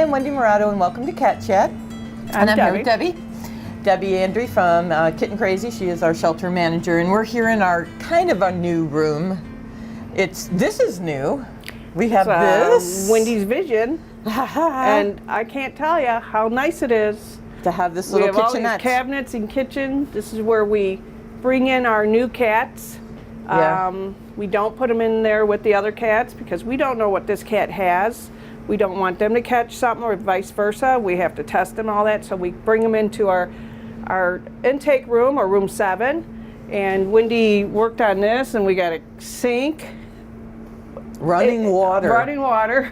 I'm Wendy Morato, and welcome to Cat Chat. I'm here with Debbie. Debbie Andry from Kitten Krazy. She is our shelter manager, and we're here in our kind of a new room. This is new. We have this. Wendy's vision, and I can't tell you how nice it is to have this little kitchenette. We have all these cabinets and kitchen. This is where we bring in our new cats. Yeah. We don't put them in there with the other cats because we don't know what this cat has. We don't want them to catch something or vice versa. We have to test them, all that. So we bring them into our intake room, or room 7. And Wendy worked on this, and we got a sink. Running water. Running water.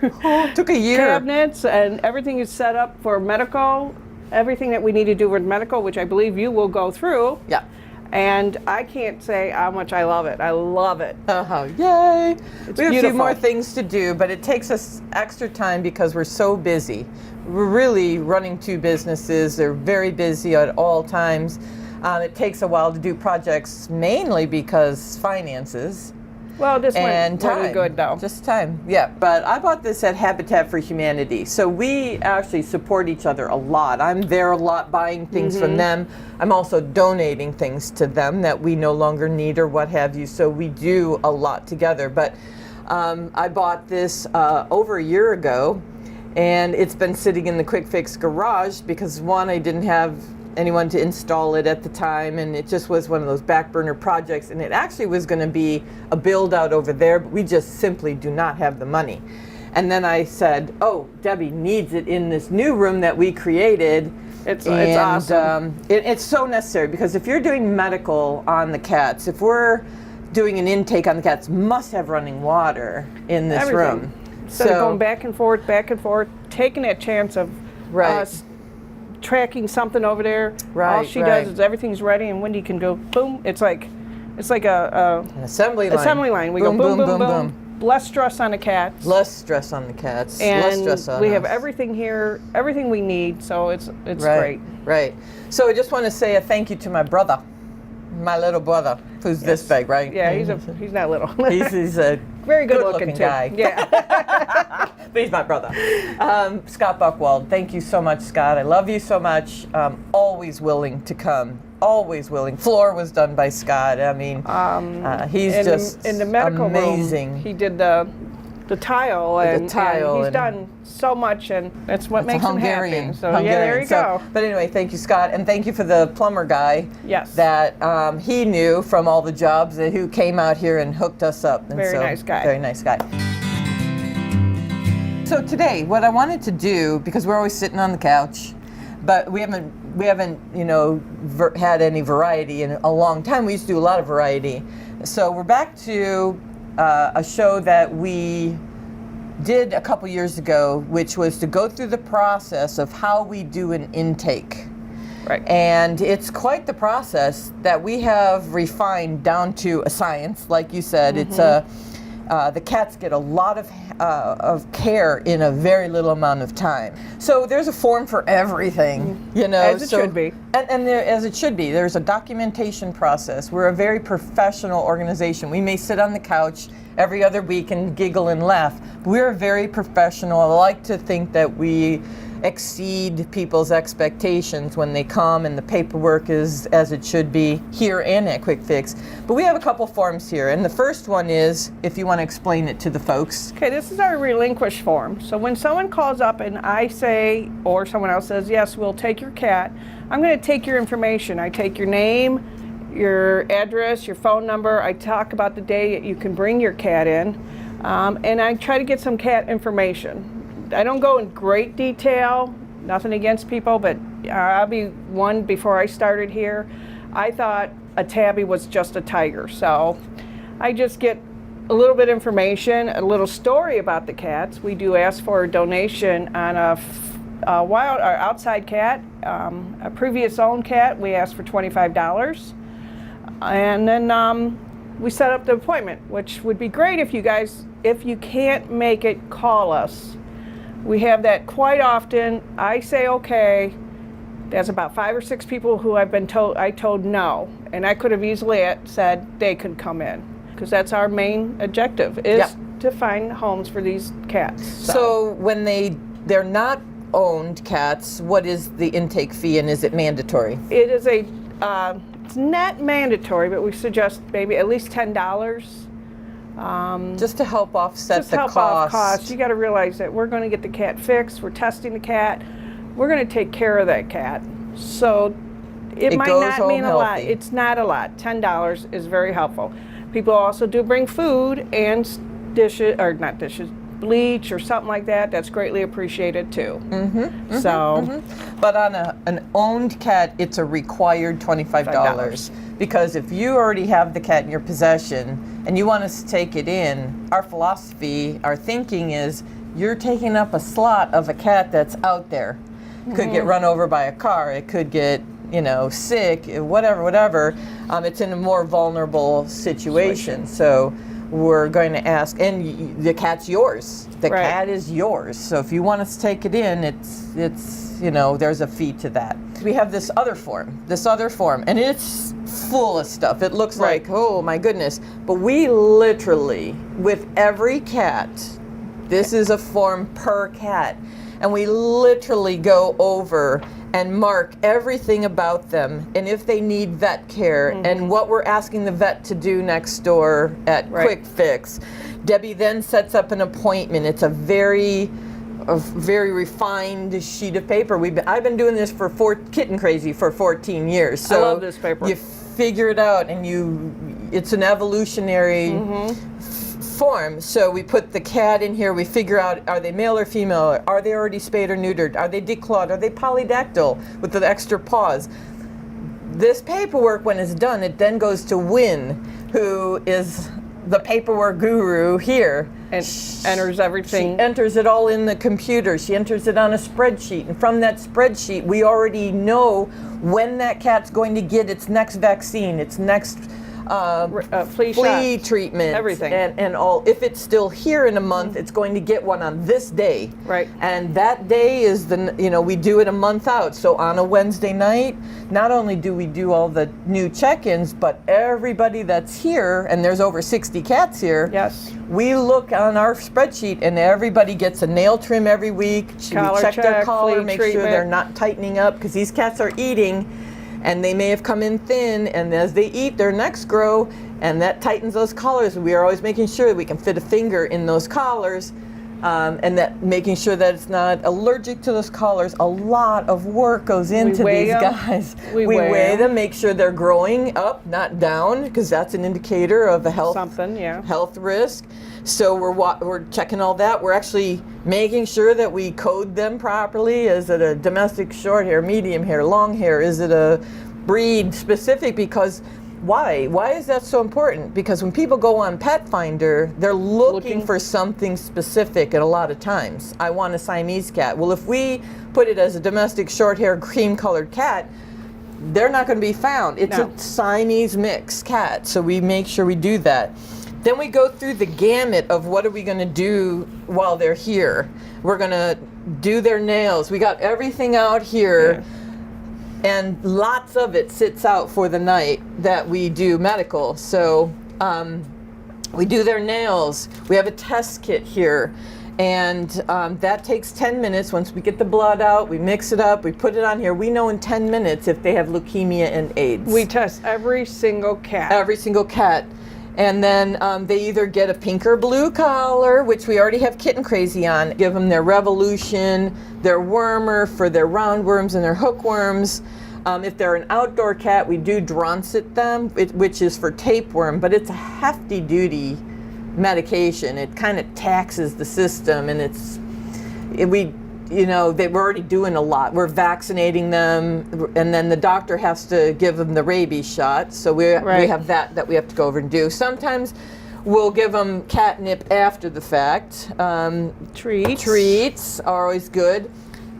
Took a year. Cabinets, and everything is set up for medical. Everything that we need to do with medical, which I believe you will go through. Yeah. And I can't say how much I love it. I love it. Yay! It's we have beautiful. a few more things to do, but it takes us extra time because we're so busy. We're really running 2 businesses. They're very busy at all times. It takes a while to do projects, mainly because finances. Well, this and went really time. good, though. Just time, yeah. But I bought this at Habitat for Humanity, so we actually support each other a lot. I'm there a lot buying things from them. I'm also donating things to them that we no longer need or what have you, so we do a lot together. But I bought this over a year ago, and it's been sitting in the Quick Fix garage because, one, I didn't have anyone to install it at the time, and it just was one of those back burner projects, and it actually was going to be a build out over there, but we just simply do not have the money. And then I said, oh, Debbie needs it in this new room that we created. It's awesome. It's so necessary because if you're doing medical on the cats, if we're doing an intake on the cats, must have running water in this room. Instead of going back and forth, taking that chance of us tracking something over there. All she does is everything's ready, and Wendy can go boom. It's like an assembly line. We go boom, boom, boom. Less stress on the cats. Less stress on the cats. And less stress on we us. have everything here, everything we need. So it's great. Right. So I just want to say a thank you to my brother, my little brother, who's this big, right? Yeah, he's not little. he's a very good looking guy. Yeah. But he's my brother. Scott Buchwald, thank you so much, Scott. I love you so much. Always willing to come. Always willing. Floor was done by Scott. I mean, he's just in the medical amazing. room. He did the tile, and he's done so much, and that's what makes him happy. So yeah, there you go. But anyway, thank you, Scott, and thank you for the plumber guy. Yes. That he knew from all the jobs who came out here and hooked us up. And very nice guy. Very nice guy. So today, what I wanted to do, because we're always sitting on the couch, but we haven't had any variety in a long time. We used to do a lot of variety. So we're back to a show that we did a couple years ago, which was to go through the process of how we do an intake. Right. And it's quite the process that we have refined down to a science. Like you said, it's the cats get a lot of care in a very little amount of time. So there's a form for everything, As it should be. And as it should be. There's a documentation process. We're a very professional organization. We may sit on the couch every other week and giggle and laugh. But we're very professional. I like to think that we exceed people's expectations when they come, and the paperwork is as it should be here and at Quick Fix. But we have a couple forms here, and the first one is, if you want to explain it to the folks. Okay, this is our relinquish form. So when someone calls up and I say, or someone else says, yes, we'll take your cat, I'm going to take your information. I take your name, your address, your phone number. I talk about the day that you can bring your cat in, and I try to get some cat information. I don't go in great detail, nothing against people, but I'll be one. Before I started here, I thought a tabby was just a tiger. So I just get a little bit of information, a little story about the cats. We do ask for a donation on a wild or outside cat, a previous owned cat. We ask for $25. And then we set up the appointment, which would be great if you guys, if you can't make it, call us. We have that quite often. I say okay. There's about 5 or 6 people who I've been told, I told no. And I could have easily said they could come in, because that's our main objective, is to find homes for these cats. So when they're not owned cats, what is the intake fee and is it mandatory? It is it's not mandatory, but we suggest maybe at least $10. Just to help offset Just the help cost. off costs. You got to realize that we're going to get the cat fixed. We're testing the cat. We're going to take care of that cat. So it might goes not home mean a lot. healthy. It's not a lot. $10 is very helpful. People also do bring food and dishes, or not dishes, bleach or something like that. That's greatly appreciated too. But on an owned cat, it's a required $25. Because if you already have the cat in your possession and you want us to take it in, our philosophy, our thinking is you're taking up a slot of a cat that's out there. It could get run over by a car. It could get, sick, whatever. It's in a more vulnerable situation. So we're going to ask, and the cat's yours. The cat is yours. So if you want us to take it in, it's there's a fee to that. We have this other form, and it's full of stuff. It looks like, oh my goodness. But we literally, with every cat, this is a form per cat, and we literally go over and mark everything about them and if they need vet care and what we're asking the vet to do next door at Quick Fix. Debbie then sets up an appointment. It's a very refined sheet of paper. I've been doing this for Kitten Krazy for 14 years. So I love this paper. You figure it out, and it's an evolutionary form. So we put the cat in here. We figure out, are they male or female? Are they already spayed or neutered? Are they declawed? Are they polydactyl with the extra paws? This paperwork, when it's done, it then goes to Wynn, who is the paperwork guru here. And enters everything. She enters it all in the computer. She enters it on a spreadsheet. And from that spreadsheet, we already know when that cat's going to get its next vaccine, its next flea treatment, everything, and all. If it's still here in a month, it's going to get one on this day. Right. And that day is we do it a month out. So on a Wednesday night, not only do we do all the new check-ins, but everybody that's here, and there's over 60 cats here. Yes. We look on our spreadsheet, and everybody gets a nail trim every week. Collar we check their collar, flea make treatment. sure they're not tightening up, because these cats are eating. And they may have come in thin, and as they eat, their necks grow, and that tightens those collars. We are always making sure that we can fit a finger in those collars, and that making sure that it's not allergic to those collars. A lot of work goes into these guys. We weigh them, make sure they're growing up, not down, because that's an indicator of a health risk. So we're checking all that. We're actually making sure that we code them properly. Is it a domestic short hair, medium hair, long hair? Is it a breed specific? Because why? Why is that so important? Because when people go on Pet Finder, they're looking for something specific at a lot of times. I want a Siamese cat. Well, if we put it as a domestic short hair, cream colored cat, they're not going to be found. It's a Siamese mix cat. So we make sure we do that. Then we go through the gamut of what are we going to do while they're here. We're going to do their nails. We got everything out here, and lots of it sits out for the night that we do medical. So we do their nails. We have a test kit here, and that takes 10 minutes. Once we get the blood out, we mix it up, we put it on here. We know in 10 minutes if they have leukemia and AIDS. We test every single cat. Every single cat. And then they either get a pink or blue collar, which we already have Kitten Krazy on. Give them their Revolution, their wormer for their roundworms and their hookworms. If they're an outdoor cat, we do Droncit them, which is for tapeworm, but it's a hefty duty medication. It kind of taxes the system, and we're already doing a lot. We're vaccinating them, and then the doctor has to give them the rabies shot. So we have that we have to go over and do. Sometimes we'll give them catnip after the fact. Treats are always good.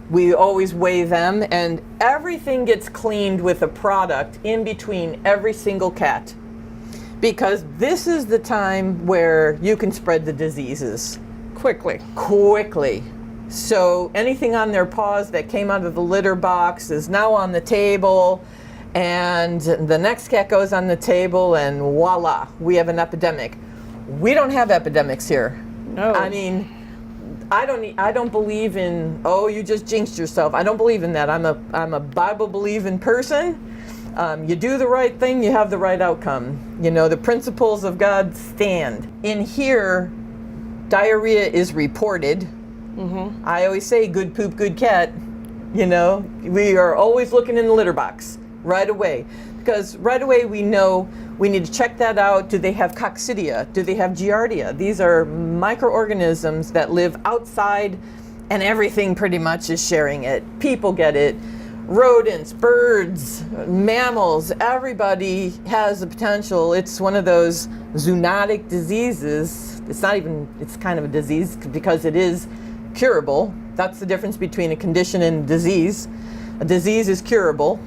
We always weigh them, and everything gets cleaned with a product in between every single cat, because this is the time where you can spread the diseases quickly. So anything on their paws that came out of the litter box is now on the table, and the next cat goes on the table, and voila, we have an epidemic. We don't have epidemics here. No. I mean, I don't believe in, oh, you just jinxed yourself. I don't believe in that. I'm a Bible believing person. You do the right thing, you have the right outcome. You know, the principles of God stand. In here, diarrhea is reported. I always say good poop, good cat. You know, we are always looking in the litter box right away. Because right away we know we need to check that out. Do they have coccidia? Do they have giardia? These are microorganisms that live outside, and everything pretty much is sharing it. People get it. Rodents, birds, mammals, everybody has the potential. It's one of those zoonotic diseases. It's kind of a disease because it is curable. That's the difference between a condition and disease. A disease is curable.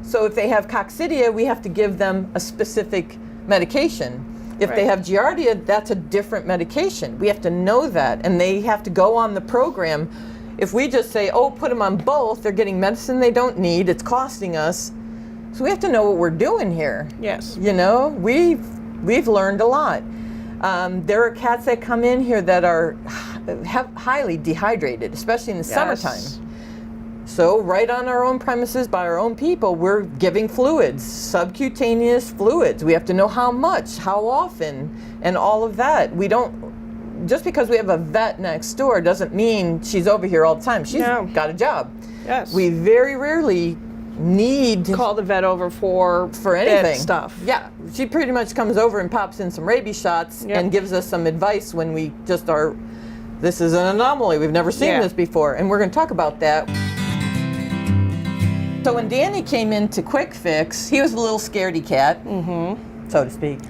So if they have coccidia, we have to give them a specific medication. If they have giardia, that's a different medication. We have to know that, and they have to go on the program. If we just say, oh, put them on both, they're getting medicine they don't need, it's costing us. So we have to know what we're doing here. Yes. You know, we've learned a lot. There are cats that come in here that are highly dehydrated, especially in the summertime. So right on our own premises by our own people, we're giving fluids, subcutaneous fluids. We have to know how much, how often, and all of that. We don't, just because we have a vet next door doesn't mean she's over here all the time. She's got a job. Yes. We very rarely need to call the vet over for anything. Stuff. Yeah, she pretty much comes over and pops in some rabies shots and gives us some advice when we just are, this is an anomaly, we've never seen this before, and we're going to talk about that. So when Danny came into Quick Fix, he was a little scaredy cat, so to speak.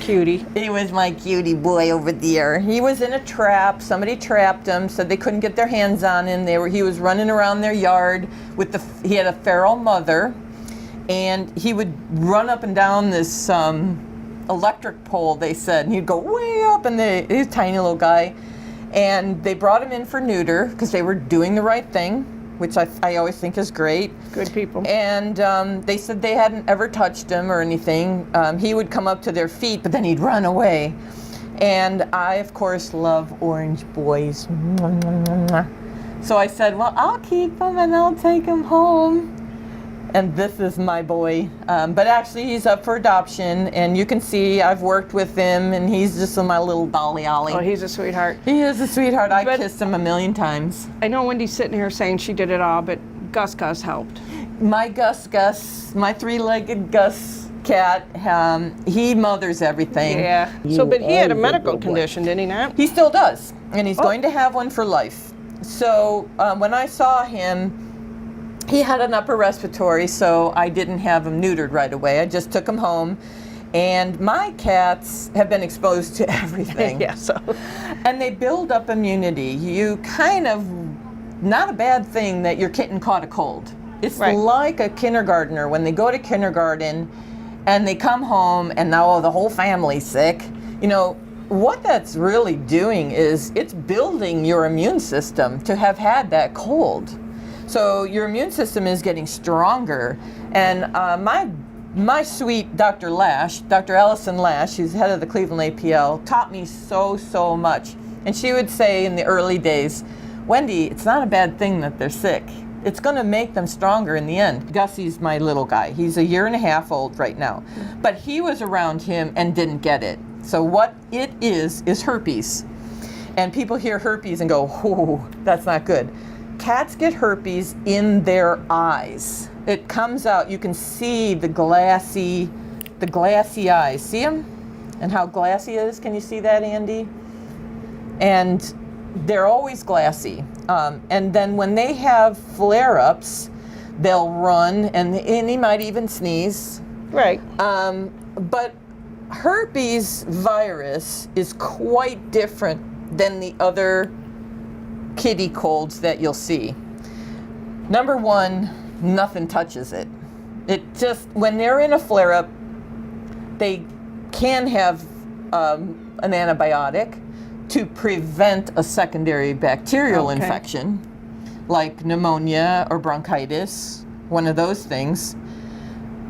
Cutie. He was my cutie boy over there. He was in a trap. Somebody trapped him, so they couldn't get their hands on him. He was running around their yard with he had a feral mother, and he would run up and down this electric pole, they said, and he'd go way up, and he was a tiny little guy. And they brought him in for neuter because they were doing the right thing, which I always think is great. Good people. And they said they hadn't ever touched him or anything. He would come up to their feet, but then he'd run away. And I, of course, love orange boys. So I said, well, I'll keep him and I'll take him home. And this is my boy. But actually, he's up for adoption. And you can see I've worked with him, and he's just my little dolly ollie. Oh, he's a sweetheart. He is a sweetheart. I kissed him 1,000,000 times. I know Wendy's sitting here saying she did it all, but Gus helped. My Gus, my three-legged Gus cat, he mothers everything. Yeah. So, but he had a medical condition, didn't he not? He still does, and he's going to have one for life. So when I saw him, he had an upper respiratory, so I didn't have him neutered right away. I just took him home. And my cats have been exposed to everything. And they build up immunity. You kind of, not a bad thing that your kitten caught a cold. It's like a kindergartner when they go to kindergarten and they come home and now the whole family's sick. You know, what that's really doing is it's building your immune system to have had that cold. So your immune system is getting stronger. And my sweet Dr. Allison Lash, who's head of the Cleveland APL, taught me so much. And she would say in the early days, Wendy, it's not a bad thing that they're sick. It's going to make them stronger in the end. Gussie's my little guy. He's 1.5 years old right now. But he was around him and didn't get it. So what it is herpes. And people hear herpes and go, oh, that's not good. Cats get herpes in their eyes. It comes out, you can see the glassy eyes. See them? And how glassy it is? Can you see that, Andy? And they're always glassy. And then when they have flare-ups, they'll run, and he might even sneeze. Right. But herpes virus is quite different than the other kitty colds that you'll see. Number one, nothing touches it. It just, when they're in a flare-up, they can have an antibiotic to prevent a secondary bacterial infection, like pneumonia or bronchitis, one of those things.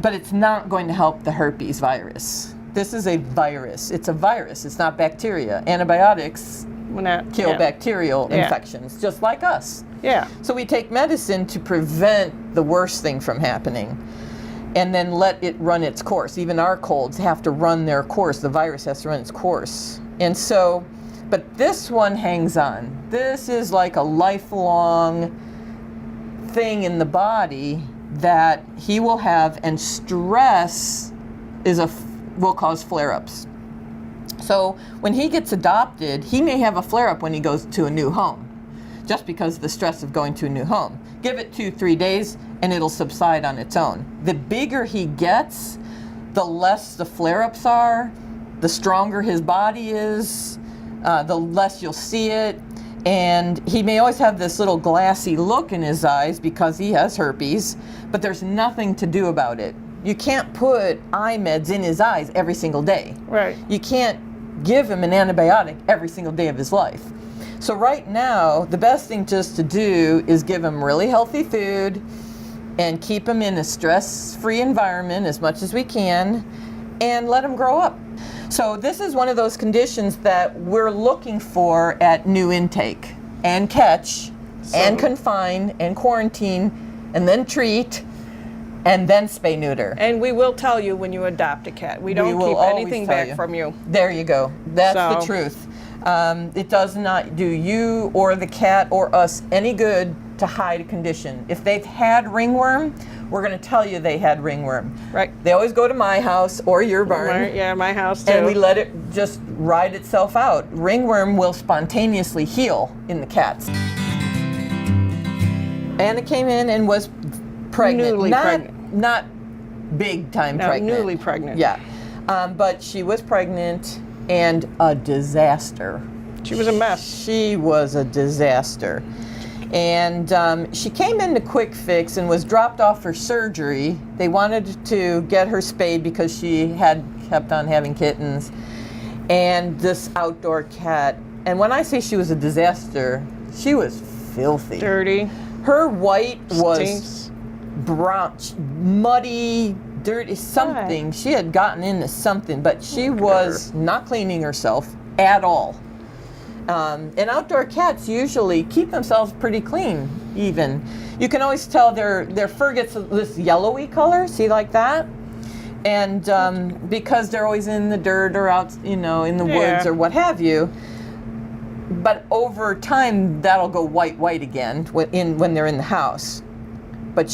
But it's not going to help the herpes virus. This is a virus. It's a virus. It's not bacteria. Antibiotics when that kill yeah. bacterial Yeah. infections, just like us. Yeah. So we take medicine to prevent the worst thing from happening and then let it run its course. Even our colds have to run their course. The virus has to run its course. And so, but this one hangs on. This is like a lifelong thing in the body that he will have, and stress will cause flare-ups. So when he gets adopted, he may have a flare-up when he goes to a new home, just because of the stress of going to a new home. Give it 2-3 days and it'll subside on its own. The bigger he gets, the less the flare-ups are, the stronger his body is, the less you'll see it. And he may always have this little glassy look in his eyes because he has herpes, but there's nothing to do about it. You can't put eye meds in his eyes every single day. Right. You can't give him an antibiotic every single day of his life. So right now, the best thing just to do is give him really healthy food and keep him in a stress-free environment as much as we can and let him grow up. So this is one of those conditions that we're looking for at new intake and catch and confine and quarantine and then treat and then spay neuter. And we will tell you when you adopt a cat. We don't keep anything back from you. There you go. That's the So- truth. It does not do you or the cat or us any good to hide a condition. If they've had ringworm, we're going to tell you they had ringworm. Right. They always go to my house or your barn. Yeah, my house too. And we let it just ride itself out. Ringworm will spontaneously heal in the cats. Anna came in and was pregnant. Newly pregnant. Not big time No, pregnant. newly pregnant. Yeah. But she was pregnant and a disaster. She was a mess. She was a disaster. And she came into Quick Fix and was dropped off for surgery. They wanted to get her spayed because she had kept on having kittens. And this outdoor cat. And when I say she was a disaster, she was filthy. Dirty. Her white was Stinks. brown, muddy, dirty, something. She had gotten into something, but she was not cleaning herself at all. And outdoor cats usually keep themselves pretty clean, even. You can always tell their fur gets this yellowy color, see, like that? And because they're always in the dirt or out, in the woods or what have you. But over time, that'll go white again when they're in the house. But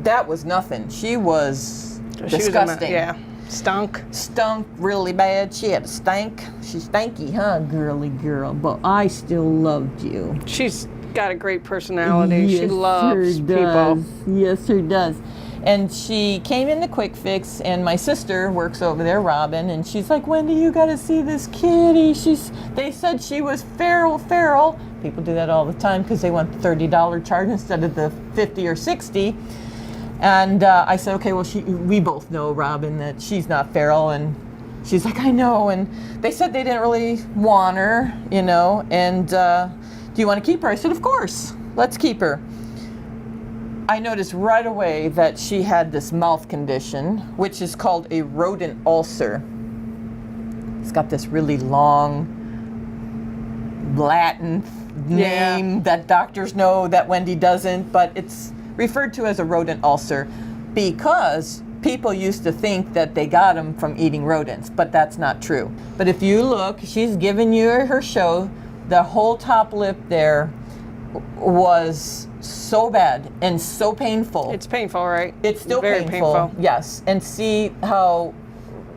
that was nothing. She was disgusting. Stunk. Stunk really bad. She had a stank. She's stanky, huh, girly girl? But I still loved you. She's got a great personality. Yes, She loves her people. does. Yes, her does. And she came in the Quick Fix, and my sister works over there, Robin, and she's like, Wendy, you got to see this kitty. They said she was feral. People do that all the time because they want the $30 charge instead of the $50 or $60. And I said, okay, well, we both know, Robin, that she's not feral. And she's like, I know. And they said they didn't really want her, and do you want to keep her? I said, of course, let's keep her. I noticed right away that she had this mouth condition, which is called a rodent ulcer. It's got this really long Latin name that doctors know that Wendy doesn't, but it's referred to as a rodent ulcer because people used to think that they got them from eating rodents, but that's not true. But if you look, she's given you her show, the whole top lip there was so bad and so painful. It's painful, right? It's still very painful. Yes, and see how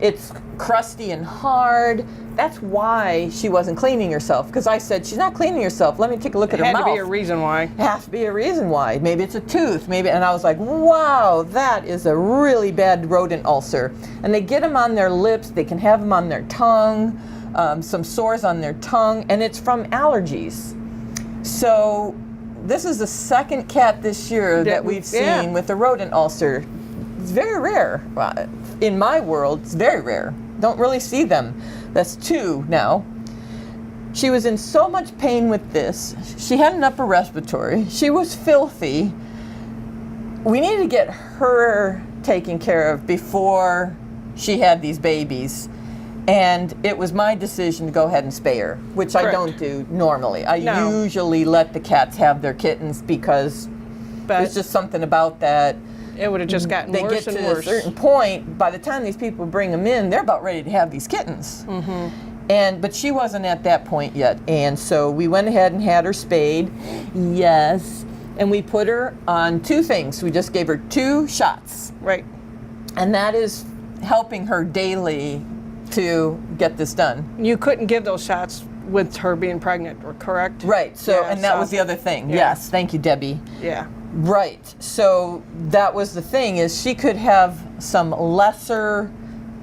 it's crusty and hard. That's why she wasn't cleaning herself, because I said, she's not cleaning herself. Let me take a look at her mouth. Had to be a reason why. Has to be a reason why. Maybe it's a tooth, and I was like, wow, that is a really bad rodent ulcer. And they get them on their lips, they can have them on their tongue, some sores on their tongue, and it's from allergies. So this is the second cat this year that we've seen with a rodent ulcer. It's very rare. In my world, it's very rare. Don't really see them. That's 2 now. She was in so much pain with this. She had an upper respiratory. She was filthy. We needed to get her taken care of before she had these babies. And it was my decision to go ahead and spay her, which I Correct. don't do normally. I No. usually let the cats have their kittens because But there's just something about that. it would have just gotten They worse get and to worse. a certain point, by the time these people bring them in, they're about ready to have these kittens. But she wasn't at that point yet. And so we went ahead and had her spayed. Yes. And we put her on 2 things. We just gave her 2 shots. Right. And that is helping her daily to get this done. You couldn't give those shots with her being pregnant, correct? Right. So, Yeah, and that so- was the other thing. yeah. Yes. Thank you, Debbie. Yeah. Right. So that was the thing, is she could have some lesser,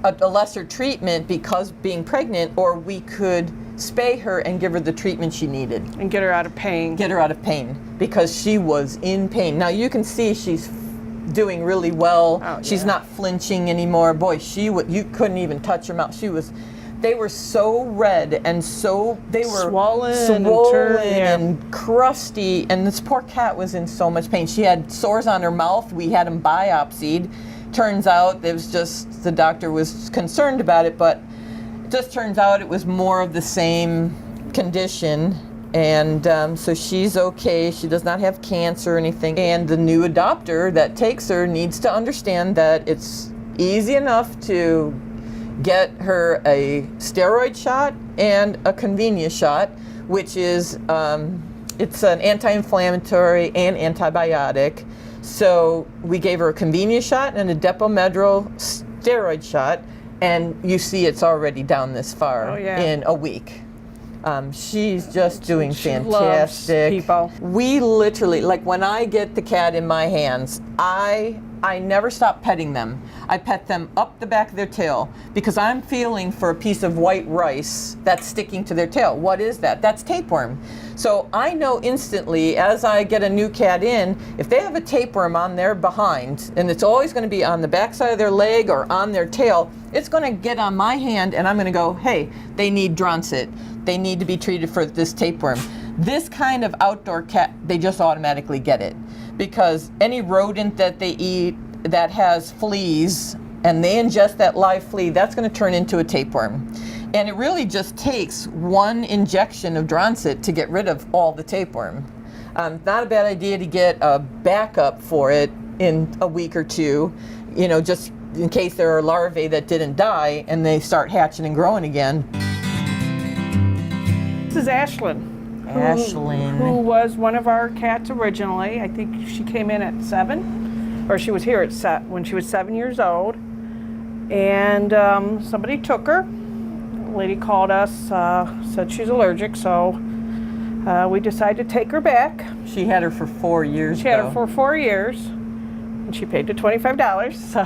a lesser treatment because being pregnant, or we could spay her and give her the treatment she needed. And get her out of pain. Get her out of pain because she was in pain. Now you can see she's doing really well. Oh, She's yeah. not flinching anymore. Boy, you couldn't even touch her mouth. They were so red and so, they were Swollen and and crusty, and this poor cat was in so much pain. She had sores on her mouth. We had them biopsied. Turns out it was just, the doctor was concerned about it, but it just turns out it was more of the same condition. And so she's okay. She does not have cancer or anything. And the new adopter that takes her needs to understand that it's easy enough to get her a steroid shot and a convenience shot, which is it's an anti-inflammatory and antibiotic. So we gave her a convenience shot and a Depomedrol steroid shot, and you see it's already down this far Oh, yeah. in a week. She's just doing She loves fantastic. people. We literally, like when I get the cat in my hands, I never stop petting them. I pet them up the back of their tail because I'm feeling for a piece of white rice that's sticking to their tail. What is that? That's tapeworm. So I know instantly as I get a new cat in, if they have a tapeworm on their behind, and it's always going to be on the back side of their leg or on their tail, it's going to get on my hand and I'm going to go, hey, they need Droncit. They need to be treated for this tapeworm. This kind of outdoor cat, they just automatically get it. Because any rodent that they eat that has fleas and they ingest that live flea, that's going to turn into a tapeworm. And it really just takes 1 injection of Droncit to get rid of all the tapeworm. Not a bad idea to get a backup for it in a week or 2, just in case there are larvae that didn't die and they start hatching and growing again. This is Ashlyn. Who was one of our cats originally. I think she came in at 7, or she was here at when she was 7 years old. And somebody took her. A lady called us, said she's allergic, so we decided to take her back. She had her for 4 years. She had her for 4 years, and she paid the $25. So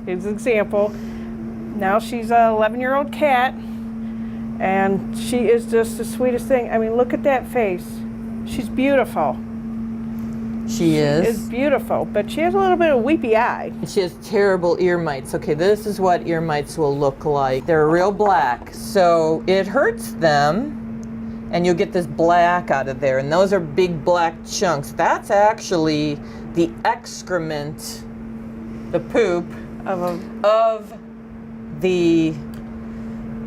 here's an example. Now she's an 11-year-old cat. And she is just the sweetest thing. I mean, look at that face. She's beautiful. She is. Is beautiful, but she has a little bit of weepy eye. She has terrible ear mites. Okay, this is what ear mites will look like. They're real black, so it hurts them, and you'll get this black out of there, and those are big black chunks. That's actually the excrement, the poop of the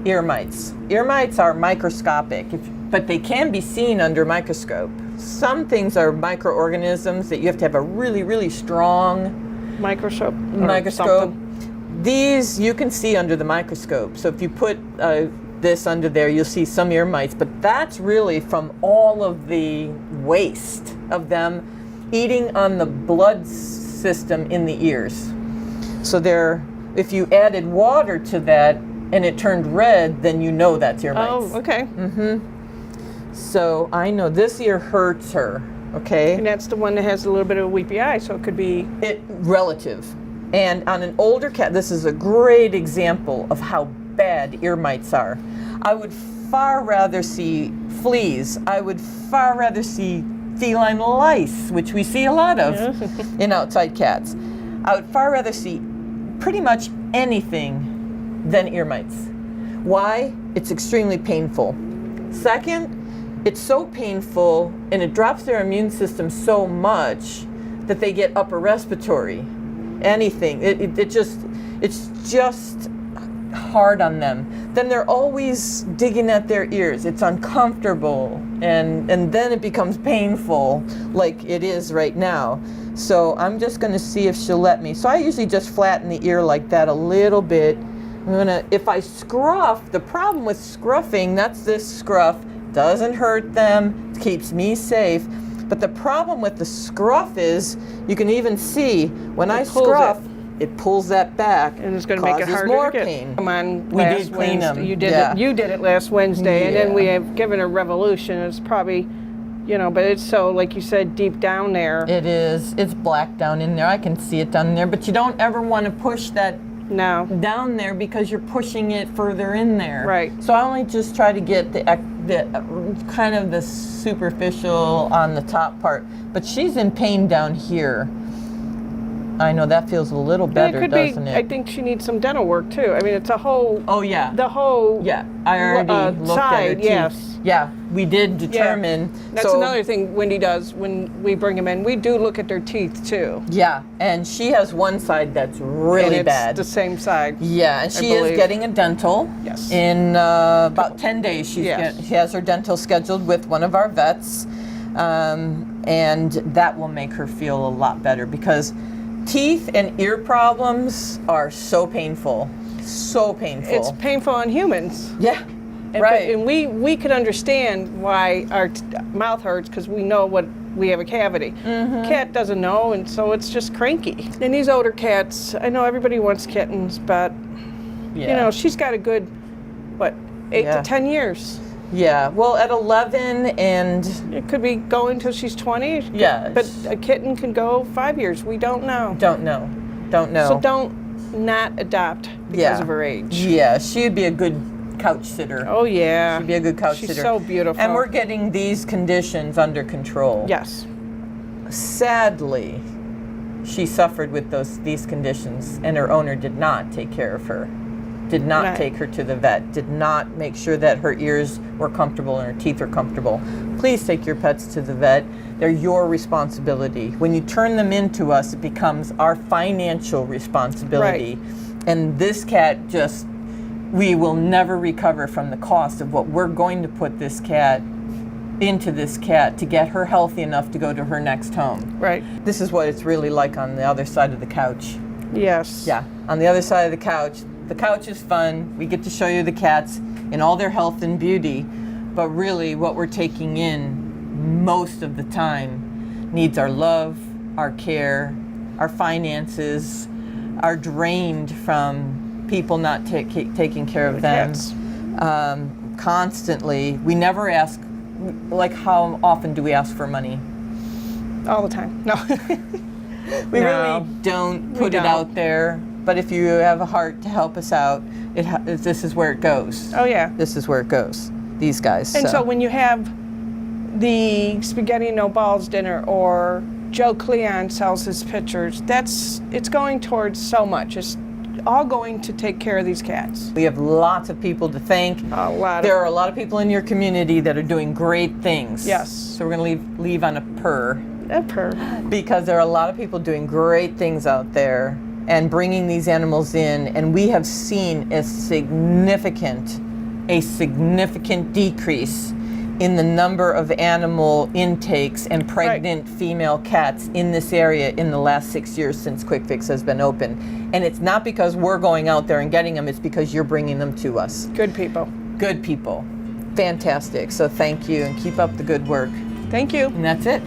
ear mites. Ear mites are microscopic, but they can be seen under microscope. Some things are microorganisms that you have to have a really, really strong Microscope. microscope. These you can see under the microscope. So if you put this under there, you'll see some ear mites, but that's really from all of the waste of them eating on the blood system in the ears. So if you added water to that and it turned red, then you know that's ear mites. Oh, okay. So I know this ear hurts her, okay? And that's the one that has a little bit of a weepy eye, so it could be... Relative. And on an older cat, this is a great example of how bad ear mites are. I would far rather see fleas. I would far rather see feline lice, which we see a lot of in outside cats. I would far rather see pretty much anything than ear mites. Why? It's extremely painful. Second, it's so painful and it drops their immune system so much that they get upper respiratory. Anything. It's just hard on them, then they're always digging at their ears. It's uncomfortable, and then it becomes painful, like it is right now. So I'm just going to see if she'll let me. So I usually just flatten the ear like that a little bit. If I scruff, the problem with scruffing, that's this scruff, doesn't hurt them, keeps me safe. But the problem with the scruff is, you can even see when I scruff, it pulls that back, and it's going to make it harder more to get. pain. Come on, We last did clean Wednesday. them. You did it. You did it last Wednesday, and then we Yeah. have given a revolution. It's probably, but it's so, like you said, deep down there. It is. It's black down in there. I can see it down there. But you don't ever want to push that No. down there, because you're pushing it further in there. Right. So I only just try to get the kind of the superficial on the top part. But she's in pain down here. I know that feels a little better, doesn't it? I think she needs some dental work too. I mean, it's a whole. Oh yeah. The whole. Yeah, I already looked at her side. teeth. Yes. Yeah, we did determine. That's so, another thing Wendy does when we bring them in. We do look at their teeth too. Yeah, and she has one side that's really and it's bad. the same side. Yeah, and she is believe. getting a dental. Yes. In about 10 days, she has her dental scheduled with one of our vets, and that will make her feel a lot better, because teeth and ear problems are so painful. So painful. It's painful on humans. Yeah. And, Right. And we can understand why our mouth hurts, because we know we have a cavity. Cat doesn't know, and so it's just cranky. And these older cats, I know everybody wants kittens, but she's got a good, 8 to 10 years. Yeah. Well, at 11 and It could be going till she's 20. Yeah. But a kitten can go 5 years. We don't know. don't know. So don't not adopt because of her age. Yeah, she'd be a good couch sitter. Oh yeah. She'd be a good couch She's sitter. so beautiful. And we're getting these conditions under control. Yes. Sadly, she suffered with these conditions, and her owner did not take care of her. Did not Right. take her to the vet. Did not make sure that her ears were comfortable and her teeth are comfortable. Please take your pets to the vet. They're your responsibility. When you turn them into us, it becomes our financial responsibility. Right. And this cat we will never recover from the cost of what we're going to put into this cat to get her healthy enough to go to her next home. Right. This is what it's really like on the other side of the couch. Yes. Yeah, on the other side of the couch is fun. We get to show you the cats in all their health and beauty, but really what we're taking in most of the time needs our love, our care, our finances, are drained from people not taking care of them. Cats. Constantly. We never ask, like, how often do we ask for money? All the time. No. We No. really don't put it don't. out there, but if you have a heart to help us out, this is where it goes. Oh yeah. This is where it goes. These guys. And so when you have the spaghetti no balls dinner, or Joe Cleon sells his pictures, it's going towards so much. It's all going to take care of these cats. we have lots of people to thank. There are a lot of people in your community that are doing great things. Yes. So we're going to leave on a purr, because there are a lot of people doing great things out there and bringing these animals in, and we have seen a significant decrease in the number of animal intakes and pregnant female cats in this area in the last 6 years since Quick Fix has been open. And it's not because we're going out there and getting them, it's because you're bringing them to us. Good people. Good people. Fantastic. So thank you, and keep up the good work. Thank you. And that's it.